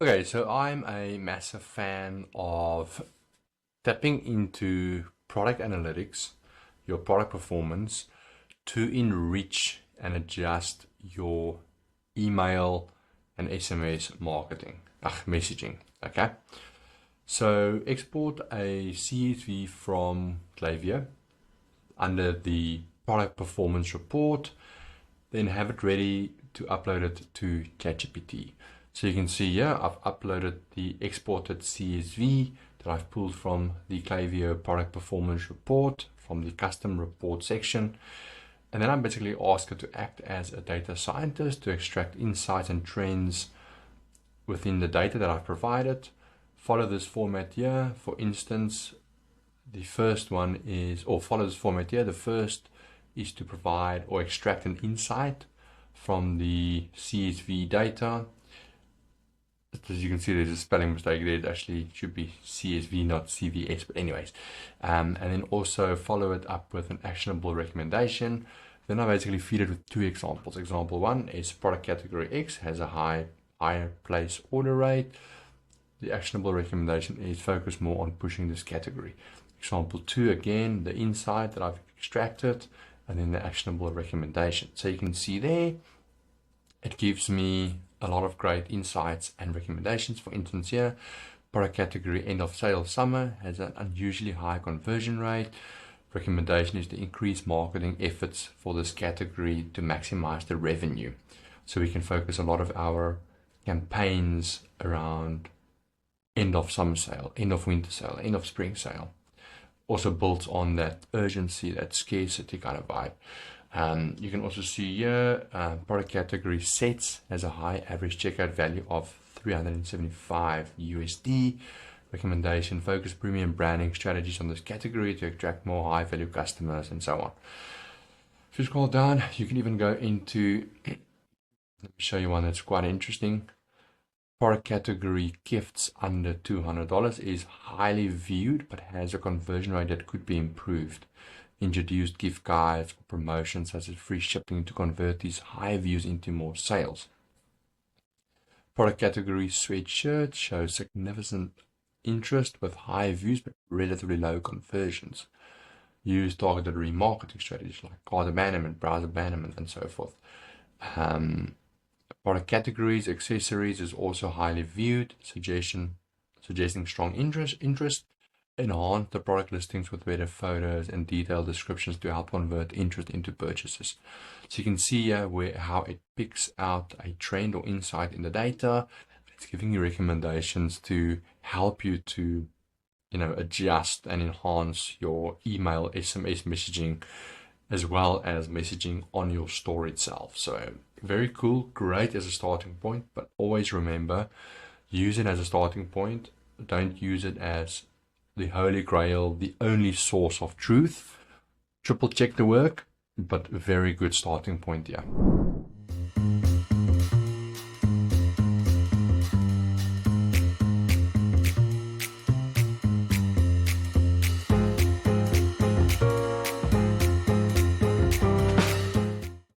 Okay, so I'm a massive fan of tapping into product analytics, your product performance, to enrich and adjust your email and SMS marketing, messaging. Okay, so export a CSV from Klaviyo under the product performance report, then have it ready to upload it to ChatGPT. So you can see here, I've uploaded the exported CSV that I've pulled from the Klaviyo product performance report from the custom report section. And then I'm basically asked it to act as a data scientist to extract insights and trends within the data that I've provided. Follow this format here. For instance, the first one is, or follow this format here. The first is to provide or extract an insight from the CSV data. As you can see, there's a spelling mistake there. It actually should be CSV, not CVS, but anyways. And then also follow it up with an actionable recommendation. Then I basically feed it with two examples. Example one is product category X has a higher place order rate. The actionable recommendation is focus more on pushing this category. Example two, again, the insight that I've extracted, and then the actionable recommendation. So you can see there, it gives me a lot of great insights and recommendations. For instance here, product category end of sale summer has an unusually high conversion rate. Recommendation is to increase marketing efforts for this category to maximize the revenue. So we can focus a lot of our campaigns around end of summer sale, end of winter sale, end of spring sale. Also built on that urgency, that scarcity kind of vibe. You can also see here, product category sets has a high average checkout value of 375 USD. Recommendation, focus premium branding strategies on this category to attract more high value customers and so on. If you scroll down, you can even go into, let me show you one that's quite interesting. Product category gifts under $200 is highly viewed, but has a conversion rate that could be improved. Introduced gift guides or promotions such as free shipping to convert these high views into more sales. Product category sweatshirt shows significant interest with high views but relatively low conversions. Use targeted remarketing strategies like cart abandonment, browse abandonment, and so forth. Product categories, accessories is also highly viewed, suggesting strong interest. Enhance the product listings with better photos and detailed descriptions to help convert interest into purchases. So you can see here how it picks out a trend or insight in the data. It's giving you recommendations to help you to, adjust and enhance your email, SMS messaging, as well as messaging on your store itself. So very cool, great as a starting point, but always remember, use it as a starting point. Don't use it as the holy grail, the only source of truth. Triple check the work, but very good starting point here.